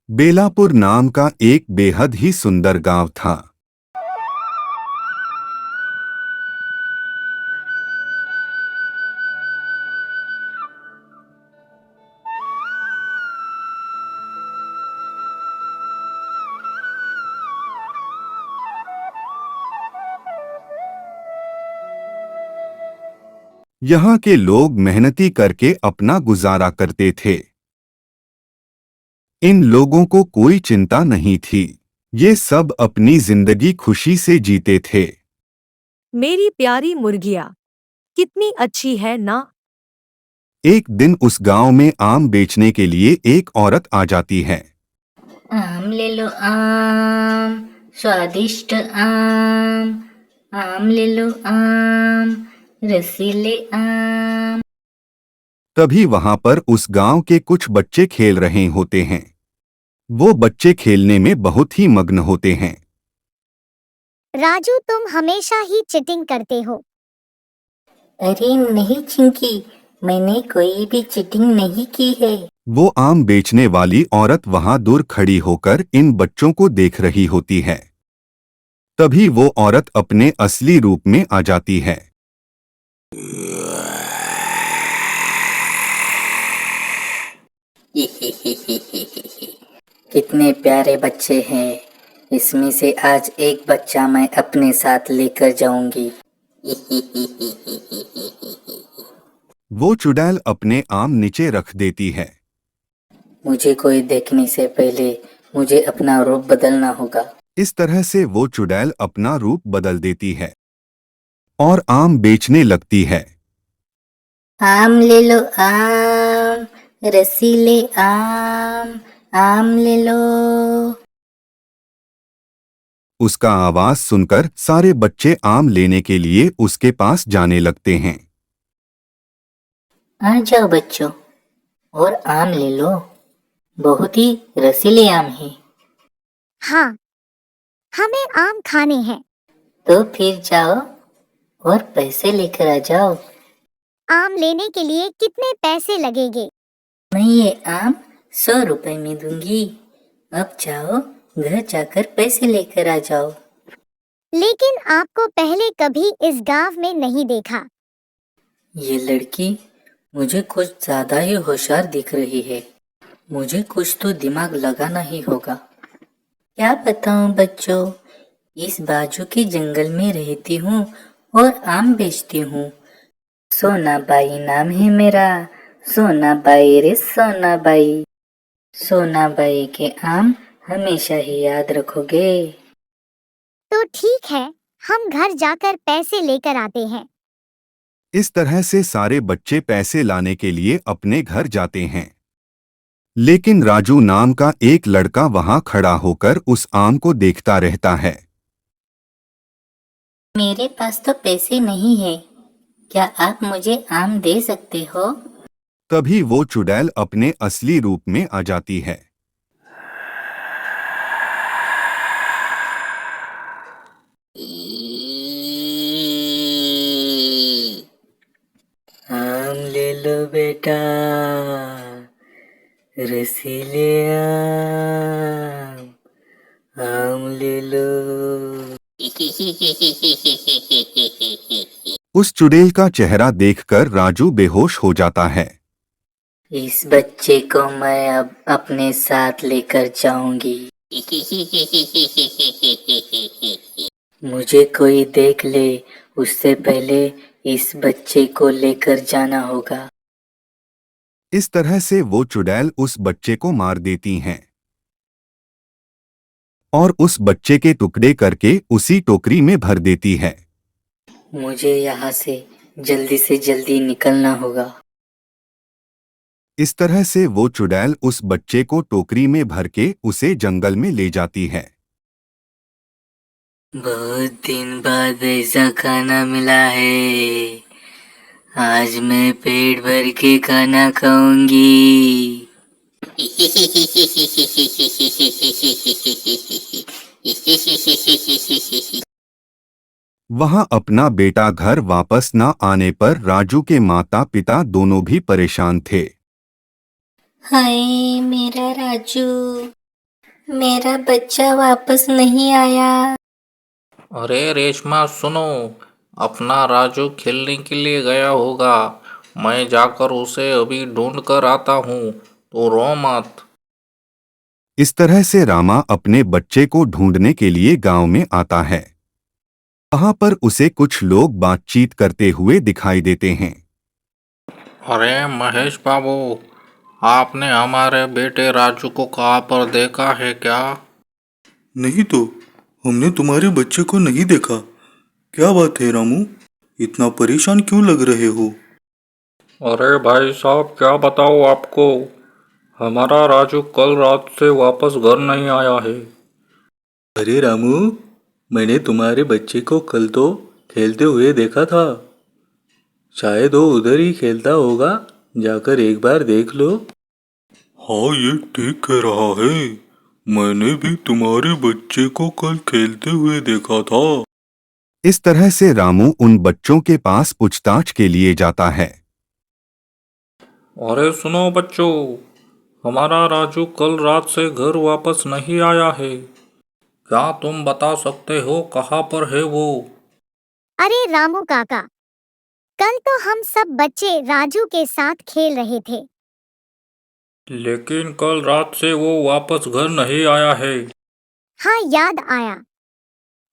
बेलापुर नाम का एक बेहद ही सुंदर गांव था। यहाँ के लोग मेहनती करके अपना गुजारा करते थे। इन लोगों को कोई चिंता नहीं थी। ये सब अपनी जिंदगी खुशी से जीते थे। मेरी प्यारी मुर्गियाँ, कितनी अच्छी है ना। एक दिन उस गांव में आम बेचने के लिए एक औरत आ जाती है। आम ले लो आम, स्वादिष्ट आम। आम ले लो आम, रसीले आम। तभी वहां पर उस गांव के कुछ बच्चे खेल रहे होते हैं। वो बच्चे खेलने में बहुत ही मग्न होते हैं। राजू, तुम हमेशा ही चीटिंग करते हो। अरे नहीं चिंकी, मैंने कोई भी चीटिंग नहीं की है। वो आम बेचने वाली औरत वहां दूर खड़ी होकर इन बच्चों को देख रही होती है। तभी वो औरत अपने असली रूप में आ जाती है। कितने प्यारे बच्चे हैं। इसमें से आज एक बच्चा मैं अपने साथ लेकर जाऊंगी। वो चुड़ैल अपने आम नीचे रख देती है। मुझे कोई देखने से पहले मुझे अपना रूप बदलना होगा। इस तरह से वो चुड़ैल अपना रूप बदल देती है और आम बेचने लगती है। आम ले लो आम, रसीले आम। आम ले लो। उसका आवाज सुनकर सारे बच्चे आम लेने के लिए उसके पास जाने लगते हैं। आ जाओ बच्चों, और आम ले लो। बहुत ही रसीले आम हैं। हाँ, हमें आम खाने हैं। तो फिर जाओ और पैसे लेकर आ जाओ। आम लेने के लिए कितने पैसे लगेंगे? मैं ये आम 100 रुपए में दूंगी। अब जाओ, घर जाकर पैसे लेकर आ जाओ। लेकिन आपको पहले कभी इस गांव में नहीं देखा। ये लड़की मुझे कुछ ज्यादा ही होशियार दिख रही है। मुझे कुछ तो दिमाग लगाना ही होगा। क्या बताऊं बच्चों, इस बाजू के जंगल में रहती हूँ और आम बेचती हूँ। सोना बाई नाम है मेरा। सोना बाई रे सोना बाई। सोना बाई के आम हमेशा ही याद रखोगे। तो ठीक है, हम घर जाकर पैसे लेकर आते हैं। इस तरह से सारे बच्चे पैसे लाने के लिए अपने घर जाते हैं। लेकिन राजू नाम का एक लड़का वहां खड़ा होकर उस आम को देखता रहता है। मेरे पास तो पैसे नहीं है, क्या आप मुझे आम दे सकते हो? तभी वो चुड़ैल अपने असली रूप में आ जाती है। आम ले लो बेटा, रसीले आम। आम ले लो। उस चुड़ैल का चेहरा देखकर राजू बेहोश हो जाता है। इस बच्चे को मैं अब अपने साथ लेकर जाऊंगी। मुझे कोई देख ले उससे पहले इस बच्चे को लेकर जाना होगा। इस तरह से वो चुड़ैल उस बच्चे को मार देती हैं और उस बच्चे के टुकड़े करके उसी टोकरी में भर देती है। मुझे यहाँ से जल्दी निकलना होगा। इस तरह से वो चुड़ैल उस बच्चे को टोकरी में भर के उसे जंगल में ले जाती है। बहुत दिन बाद ऐसा खाना मिला है। आज मैं पेट भर के खाना खाऊंगी। वहां अपना बेटा घर वापस न आने पर राजू के माता पिता दोनों भी परेशान थे। हाय मेरा राजू, मेरा बच्चा वापस नहीं आया। अरे रेशमा सुनो, अपना राजू खेलने के लिए गया होगा। मैं जाकर उसे अभी ढूंढ कर आता हूँ, तो रो मत। इस तरह से रामा अपने बच्चे को ढूंढने के लिए गांव में आता है। वहां पर उसे कुछ लोग बातचीत करते हुए दिखाई देते हैं। अरे महेश बाबू, आपने हमारे बेटे राजू को कहाँ पर देखा है क्या? नहीं तो, हमने तुम्हारे बच्चे को नहीं देखा। क्या बात है रामू, इतना परेशान क्यों लग रहे हो? अरे भाई साहब, क्या बताओ आपको, हमारा राजू कल रात से वापस घर नहीं आया है। अरे रामू, मैंने तुम्हारे बच्चे को कल तो खेलते हुए देखा था। शायद वो उधर ही खेलता होगा, जाकर एक बार देख लो। हाँ, ये ठीक कह रहा है। मैंने भी तुम्हारे बच्चे को कल खेलते हुए देखा था। इस तरह से रामू उन बच्चों के पास पूछताछ के लिए जाता है। अरे सुनो बच्चों, हमारा राजू कल रात से घर वापस नहीं आया है। क्या तुम बता सकते हो कहाँ पर है वो? अरे रामू काका, कल तो हम सब बच्चे राजू के साथ खेल रहे थे। लेकिन कल रात से वो वापस घर नहीं आया है। हाँ, याद आया।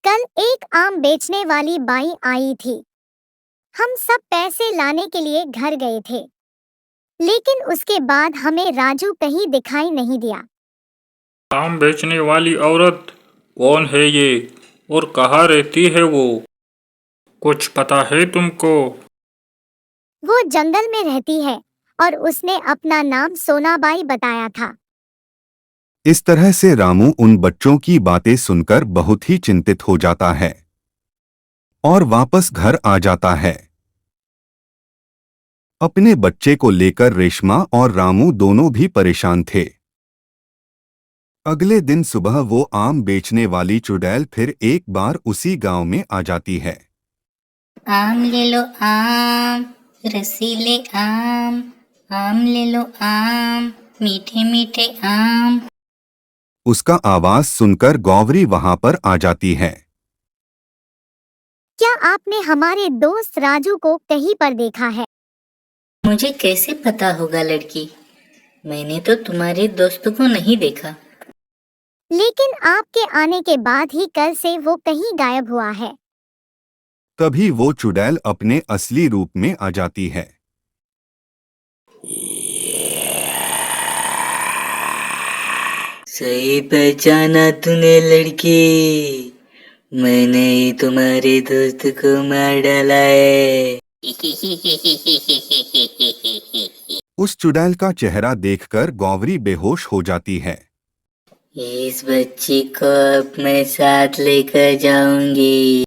कल एक आम बेचने वाली बाई आई थी। हम सब पैसे लाने के लिए घर गए थे, लेकिन उसके बाद हमें राजू कहीं दिखाई नहीं दिया। आम बेचने वाली औरत कौन है ये, और कहाँ रहती है वो? कुछ पता है तुमको? वो जंगल में रहती है और उसने अपना नाम सोनाबाई बताया था। इस तरह से रामू उन बच्चों की बातें सुनकर बहुत ही चिंतित हो जाता है और वापस घर आ जाता है। अपने बच्चे को लेकर रेशमा और रामू दोनों भी परेशान थे। अगले दिन सुबह वो आम बेचने वाली चुड़ैल फिर एक बार उसी गांव में आ जाती है। आम ले लो आम, रसीले आम ले लो आम, मीठे मीठे आम। उसका आवाज सुनकर गौवरी वहां पर आ जाती है। क्या आपने हमारे दोस्त राजू को कहीं पर देखा है? मुझे कैसे पता होगा लड़की, मैंने तो तुम्हारे दोस्त को नहीं देखा। लेकिन आपके आने के बाद ही कल से वो कहीं गायब हुआ है। तभी वो चुड़ैल अपने असली रूप में आ जाती है। सही पहचाना तूने लड़की, मैंने ही तुम्हारे दोस्त को मार डाला है। उस चुड़ैल का चेहरा देखकर गौवरी बेहोश हो जाती है। इस बच्ची को अब मैं साथ लेकर जाऊंगी।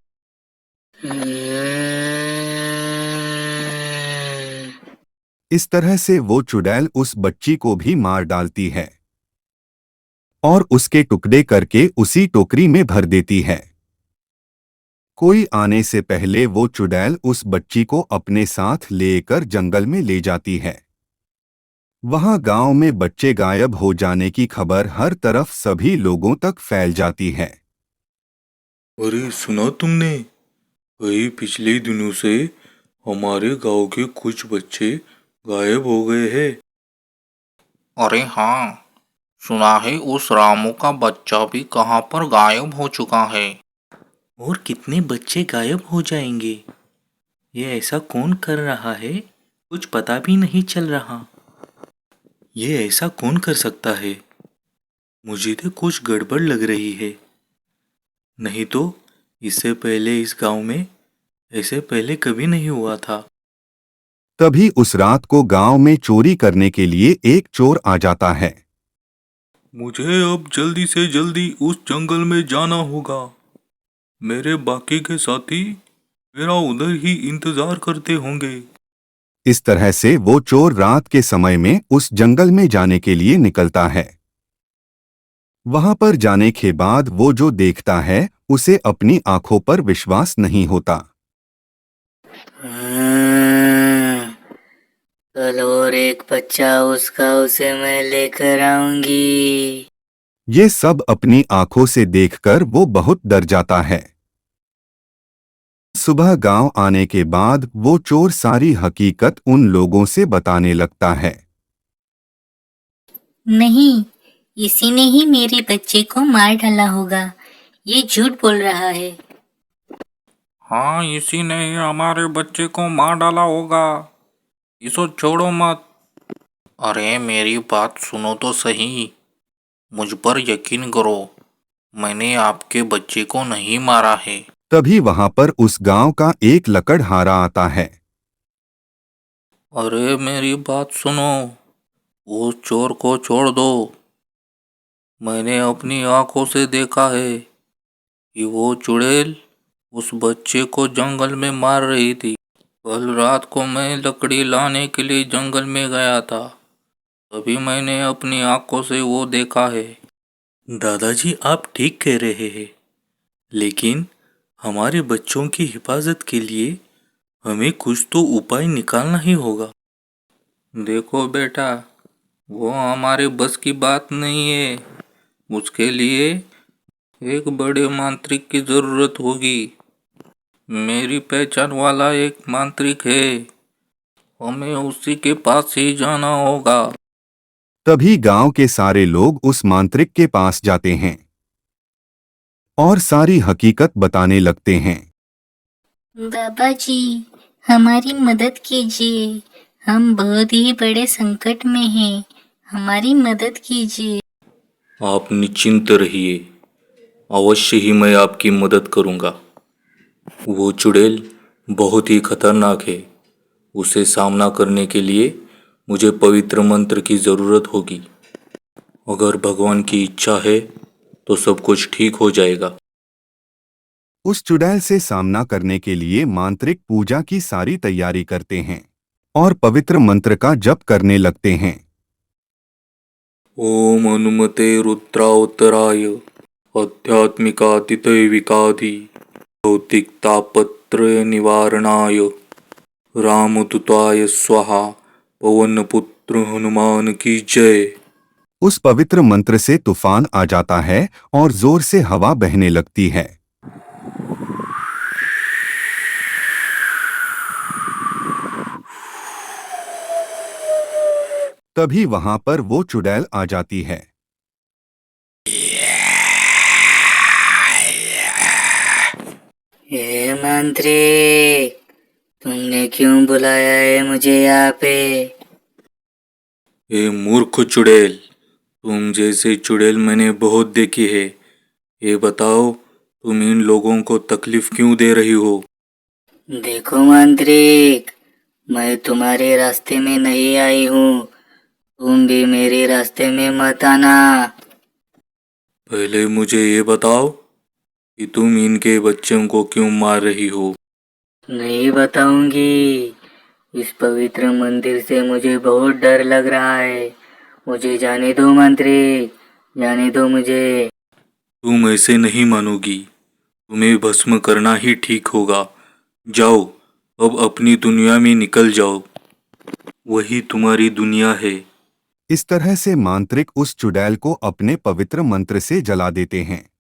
इस तरह से वो चुड़ैल उस बच्ची को भी मार डालती है और उसके टुकड़े करके उसी टोकरी में भर देती है। कोई आने से पहले वो चुड़ैल उस बच्ची को अपने साथ लेकर जंगल में ले जाती है। वहां गांव में बच्चे गायब हो जाने की खबर हर तरफ सभी लोगों तक फैल जाती है। अरे सुना तुमने, कई पिछले दिनों से हमारे गांव के कुछ बच्चे गायब हो गए हैं। अरे हाँ, सुना है उस रामू का बच्चा भी कहाँ पर गायब हो चुका है। और कितने बच्चे गायब हो जाएंगे, ये ऐसा कौन कर रहा है, कुछ पता भी नहीं चल रहा। ये ऐसा कौन कर सकता है? मुझे तो कुछ गड़बड़ लग रही है। नहीं तो इससे पहले इस गांव में ऐसे पहले कभी नहीं हुआ था। तभी उस रात को गांव में चोरी करने के लिए एक चोर आ जाता है। मुझे अब जल्दी से जल्दी उस जंगल में जाना होगा। मेरे बाकी के साथी मेरा उधर ही इंतजार करते होंगे। इस तरह से वो चोर रात के समय में उस जंगल में जाने के लिए निकलता है। वहां पर जाने के बाद वो जो देखता है उसे अपनी आंखों पर विश्वास नहीं होता। कल और एक बच्चा उसका उसे मैं लेकर आऊंगी। ये सब अपनी आंखों से देखकर वो बहुत डर जाता है। सुबह गांव आने के बाद वो चोर सारी हकीकत उन लोगों से बताने लगता है। नहीं, इसी ने ही मेरे बच्चे को मार डाला होगा। ये झूठ बोल रहा है। हाँ, इसी ने ही हमारे बच्चे को मार डाला होगा। इसको छोड़ो मत। अरे मेरी बात सुनो तो सही। मुझ पर यकीन करो, मैंने आपके बच्चे को नहीं मारा है। तभी वहां पर उस गांव का एक लकड़हारा आता है। अरे मेरी बात सुनो, उस चोर को छोड़ दो। मैंने अपनी आंखों से देखा है कि वो चुड़ैल उस बच्चे को जंगल में मार रही थी। कल रात को मैं लकड़ी लाने के लिए जंगल में गया था, तभी मैंने अपनी आंखों से वो देखा है। दादाजी, आप ठीक कह रहे हैं, लेकिन हमारे बच्चों की हिफाजत के लिए हमें कुछ तो उपाय निकालना ही होगा। देखो बेटा, वो हमारे बस की बात नहीं है। उसके लिए एक बड़े मांत्रिक की जरूरत होगी। मेरी पहचान वाला एक मांत्रिक है, हमें उसी के पास ही जाना होगा। तभी गांव के सारे लोग उस मांत्रिक के पास जाते हैं और सारी हकीकत बताने लगते हैं। बाबा जी, हमारी मदद कीजिए। हम बहुत ही बड़े संकट में हैं। हमारी मदद कीजिए। आप निश्चिंत रहिए, अवश्य ही मैं आपकी मदद करूंगा। वो चुड़ैल बहुत ही खतरनाक है। उसे सामना करने के लिए मुझे पवित्र मंत्र की ज़रूरत होगी। अगर भगवान की इच्छा है तो सब कुछ ठीक हो जाएगा। उस चुड़ैल से सामना करने के लिए मांत्रिक पूजा की सारी तैयारी करते हैं और पवित्र मंत्र का जप करने लगते हैं। ओम हनुमते रुद्रावताराय आध्यात्मिकातिदैविकाधि भौतिक तापत्रय निवारणाय रामदूताय स्वाहा पवनपुत्र हनुमान की जय। उस पवित्र मंत्र से तूफान आ जाता है और जोर से हवा बहने लगती है। तभी वहां पर वो चुड़ैल आ जाती है। हे मंत्रिक, तुमने क्यों बुलाया है मुझे यहाँ पे? ए मूर्ख चुड़ैल, तुम जैसे चुड़ैल मैंने बहुत देखी है। ये बताओ, तुम इन लोगों को तकलीफ क्यों दे रही हो? देखो मंत्रिक, मैं तुम्हारे रास्ते में नहीं आई हूँ। तुम भी मेरे रास्ते में मत आना। पहले मुझे ये बताओ कि तुम इनके बच्चों को क्यों मार रही हो? नहीं बताऊंगी। इस पवित्र मंदिर से मुझे बहुत डर लग रहा है। मुझे जाने दो मंत्रिक, जाने दो मुझे। तुम ऐसे नहीं मानोगी। तुम्हें भस्म करना ही ठीक होगा। जाओ, अब अपनी दुनिया में निकल जाओ। वही तुम्हारी दुनिया है। इस तरह से मांत्रिक उस चुड़ैल को अपने पवित्र मंत्र से जला देते हैं।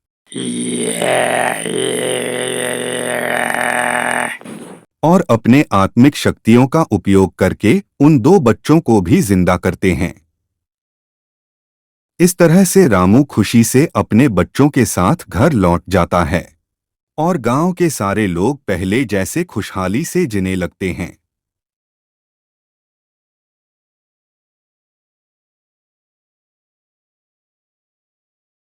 और अपने आत्मिक शक्तियों का उपयोग करके उन दो बच्चों को भी जिंदा करते हैं। इस तरह से रामू खुशी से अपने बच्चों के साथ घर लौट जाता है और गांव के सारे लोग पहले जैसे खुशहाली से जीने लगते हैं।